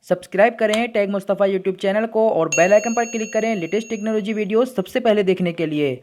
Subscribe करें tag Mustafa YouTube channel को और बेल आइकन पर क्लिक करें लेटेस्ट टेक्नोलॉजी वीडियो सबसे पहले देखने के लिए।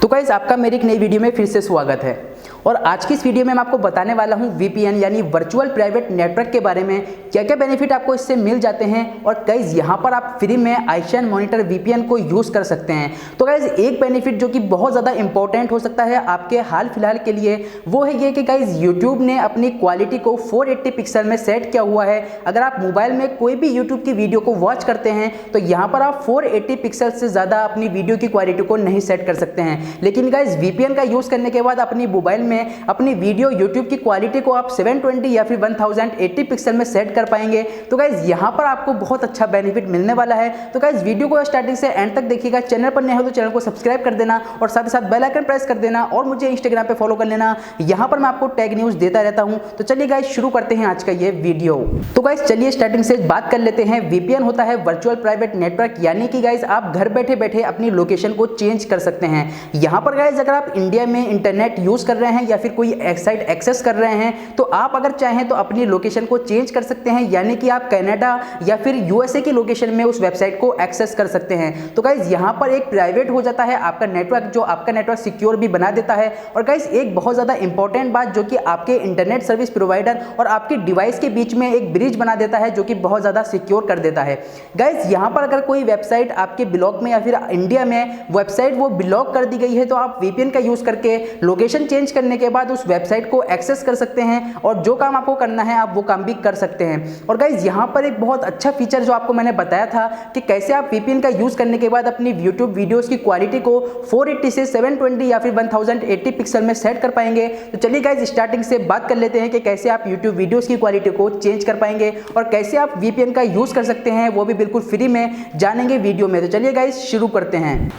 तो गाइस आपका मेरी एक नई वीडियो में फिर से स्वागत है और आज की इस वीडियो में मैं आपको बताने वाला हूं VPN यानी वर्चुअल प्राइवेट नेटवर्क के बारे में क्या क्या बेनिफिट आपको इससे मिल जाते हैं और गाइस यहां पर आप फ्री में आइशन मॉनिटर VPN को यूज़ कर सकते हैं। तो गाइस एक बेनिफिट जो कि बहुत ज़्यादा इंपॉर्टेंट हो सकता है आपके हाल फिलहाल के लिए वो है ये कि गाइस यूट्यूब ने अपनी क्वालिटी को 480 पिक्सल में सेट किया हुआ है। अगर आप मोबाइल में कोई भी यूट्यूब की वीडियो को वॉच करते हैं तो यहाँ पर आप 480 पिक्सल से ज़्यादा अपनी वीडियो की क्वालिटी को नहीं सेट कर सकते हैं, लेकिन गाइस VPN का यूज़ करने के बाद अपनी मोबाइल में अपनी वीडियो YouTube की क्वालिटी को आप 720 या फिर 1080 पिक्सल में सेट कर पाएंगे। तो गाइस यहाँ पर आपको बहुत अच्छा बेनिफिट मिलने वाला है। तो गाइस वीडियो को स्टार्टिंग से एंड तक देखिएगा। चैनल पर नए हो तो चैनल को सब्सक्राइब कर देना और साथ ही साथ बेल आइकन प्रेस कर देना और मुझे इंस्टाग्राम पे फॉलो कर लेना। यहाँ पर मैं आपको टैग न्यूज़ देता रहता हूँ। तो चलिए गाइस शुरू करते हैं आज का ये वीडियो। तो गाइस चलिए स्टार्टिंग से बात कर लेते हैं। VPN होता है वर्चुअल प्राइवेट नेटवर्क, यानी कि गाइस आप घर बैठे बैठे अपनी लोकेशन को चेंज कर सकते हैं। यहाँ पर गाइस अगर आप इंडिया में इंटरनेट यूज कर रहे हैं या फिर कोई साइट एक्सेस कर रहे हैं तो आप अगर चाहें तो अपनी लोकेशन को चेंज कर सकते हैं, यानी कि आप कनाडा या फिर USA की लोकेशन में उस वेबसाइट को एक्सेस कर सकते हैं। तो गाइस यहाँ पर एक प्राइवेट हो जाता है आपका नेटवर्क, जो आपका नेटवर्क सिक्योर भी बना देता है। और गाइस एक बहुत ज़्यादा इंपॉर्टेंट बात जो कि आपके इंटरनेट सर्विस प्रोवाइडर और आपकी डिवाइस के बीच में एक ब्रिज बना देता है, जो कि बहुत ज़्यादा सिक्योर कर देता है। गाइस यहाँ पर अगर कोई वेबसाइट आपके ब्लॉक में या फिर इंडिया में वेबसाइट वो ब्लॉक कर दी गई है तो आप VPN का यूज़ करके लोकेशन चेंज करने के बाद उस वेबसाइट को एक्सेस कर सकते हैं और जो काम आपको करना है आप वो काम भी कर सकते हैं। और गाइस यहाँ पर एक बहुत अच्छा फीचर जो आपको मैंने बताया था कि कैसे आप VPN का यूज़ करने के बाद अपनी YouTube वीडियोस की क्वालिटी को 480 से 720 या फिर 1080 पिक्सल में सेट कर पाएंगे। तो चलिए गाइस स्टार्टिंग से बात कर लेते हैं कि कैसे आप YouTube वीडियोस की क्वालिटी को चेंज कर पाएंगे और कैसे आप VPN का यूज़ कर सकते हैं, वो भी बिल्कुल फ्री में जानेंगे वीडियो में। तो चलिए गाइस शुरू करते हैं।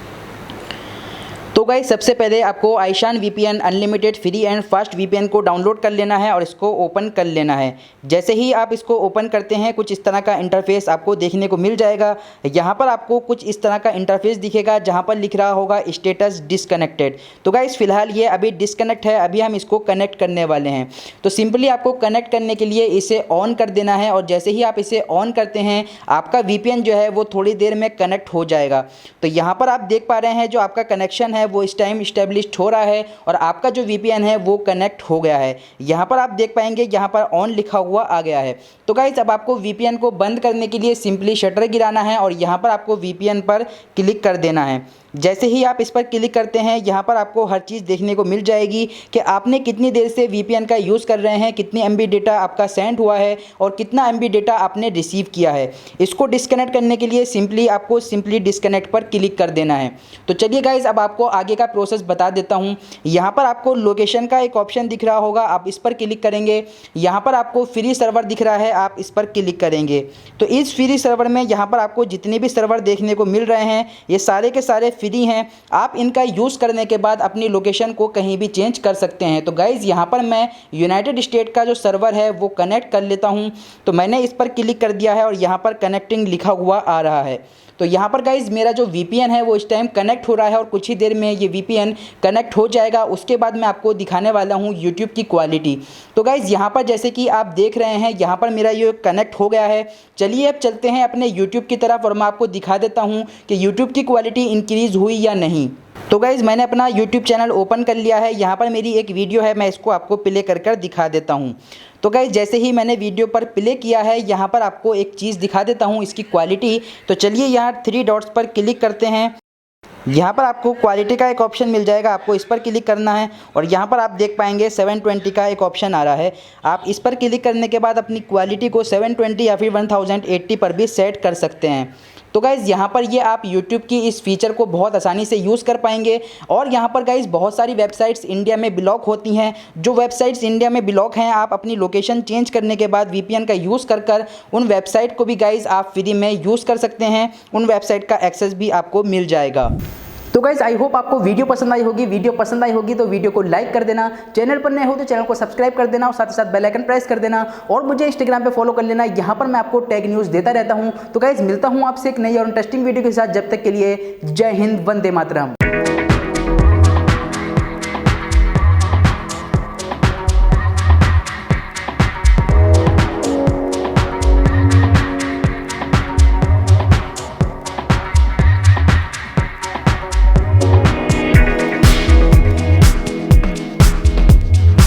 तो गाइस सबसे पहले आपको आइशान VPN unlimited free and fast VPN को डाउनलोड कर लेना है और इसको ओपन कर लेना है। जैसे ही आप इसको ओपन करते हैं कुछ इस तरह का इंटरफेस आपको देखने को मिल जाएगा। यहाँ पर आपको कुछ इस तरह का इंटरफेस दिखेगा जहाँ पर लिख रहा होगा स्टेटस डिसकनेक्टेड। तो गाइस फिलहाल ये अभी डिसकनेक्ट है, अभी हम इसको कनेक्ट करने वाले हैं। तो सिंपली आपको कनेक्ट करने के लिए इसे ऑन कर देना है और जैसे ही आप इसे ऑन करते हैं आपका VPN जो है वो थोड़ी देर में कनेक्ट हो जाएगा। तो यहाँ पर आप देख पा रहे हैं जो आपका कनेक्शन है वो इस टाइम इस्टेब्लिश्ड हो रहा है और आपका जो VPN है वो कनेक्ट हो गया है। यहाँ पर आप देख पाएंगे यहाँ पर ऑन लिखा हुआ आ गया है। तो गाइस अब आपको VPN को बंद करने के लिए सिंपली शटर गिराना है और यहाँ पर आपको VPN पर क्लिक कर देना है। जैसे ही आप इस पर क्लिक करते हैं यहाँ पर आपको हर चीज़ देखने को मिल जाएगी कि आपने कितनी देर से VPN का यूज़ कर रहे हैं, कितनी MB डेटा आपका सेंड हुआ है और कितना MB डेटा आपने रिसीव किया है। इसको डिस्कनेक्ट करने के लिए आपको सिंपली डिस्कनेक्ट पर क्लिक कर देना है। तो चलिए गाइस अब आपको आगे का प्रोसेस बता देता हूँ। यहाँ पर आपको लोकेशन का एक ऑप्शन दिख रहा होगा, आप इस पर क्लिक करेंगे। यहाँ पर आपको फ्री सर्वर दिख रहा है, आप इस पर क्लिक करेंगे। तो इस फ्री सर्वर में यहाँ पर आपको जितने भी सर्वर देखने को मिल रहे हैं ये सारे के सारे फ्री हैं। आप इनका यूज़ करने के बाद अपनी लोकेशन को कहीं भी चेंज कर सकते हैं। तो गाइज़ यहाँ पर मैं यूनाइटेड स्टेट का जो सर्वर है वो कनेक्ट कर लेता हूँ। तो मैंने इस पर क्लिक कर दिया है और यहाँ पर कनेक्टिंग लिखा हुआ आ रहा है। तो यहाँ पर गाइज़ मेरा जो VPN है वो इस टाइम कनेक्ट हो रहा है और कुछ ही देर में ये VPN कनेक्ट हो जाएगा। उसके बाद मैं आपको दिखाने वाला हूँ YouTube की क्वालिटी। तो गाइज़ यहाँ पर जैसे कि आप देख रहे हैं यहाँ पर मेरा ये कनेक्ट हो गया है। चलिए अब चलते हैं अपने YouTube की तरफ और मैं आपको दिखा देता हूँ कि YouTube की क्वालिटी इंक्रीज़ हुई या नहीं। तो गाइज़ मैंने अपना YouTube चैनल ओपन कर लिया है। यहाँ पर मेरी एक वीडियो है, मैं इसको आपको प्ले कर दिखा देता हूँ। तो गाइज़ जैसे ही मैंने वीडियो पर प्ले किया है यहाँ पर आपको एक चीज़ दिखा देता हूँ इसकी क्वालिटी। तो चलिए यहाँ 3 डॉट्स पर क्लिक करते हैं। यहाँ पर आपको क्वालिटी का एक ऑप्शन मिल जाएगा, आपको इस पर क्लिक करना है और यहाँ पर आप देख पाएंगे 720 का एक ऑप्शन आ रहा है। आप इस पर क्लिक करने के बाद अपनी क्वालिटी को 720 या फिर 1080 पर भी सेट कर सकते हैं। तो गाइज़ यहाँ पर ये आप YouTube की इस फीचर को बहुत आसानी से यूज़ कर पाएंगे। और यहाँ पर गाइज़ बहुत सारी वेबसाइट्स इंडिया में ब्लॉक होती हैं। जो वेबसाइट्स इंडिया में ब्लॉक हैं आप अपनी लोकेशन चेंज करने के बाद VPN का यूज़ कर उन वेबसाइट को भी गाइज़ आप फ्री में यूज़ कर सकते हैं। उन वेबसाइट का एक्सेस भी आपको मिल जाएगा। तो गाइस आई होप आपको वीडियो पसंद आई होगी। वीडियो पसंद आई होगी तो वीडियो को लाइक कर देना, चैनल पर नए हो तो चैनल को सब्सक्राइब कर देना और साथ ही साथ बेल आइकन प्रेस कर देना और मुझे इंस्टाग्राम पे फॉलो कर लेना। यहाँ पर मैं आपको टैग न्यूज़ देता रहता हूँ। तो गाइस मिलता हूँ आपसे एक नई और इंटरेस्टिंग वीडियो के साथ। जब तक के लिए जय हिंद, वंदे मातरम।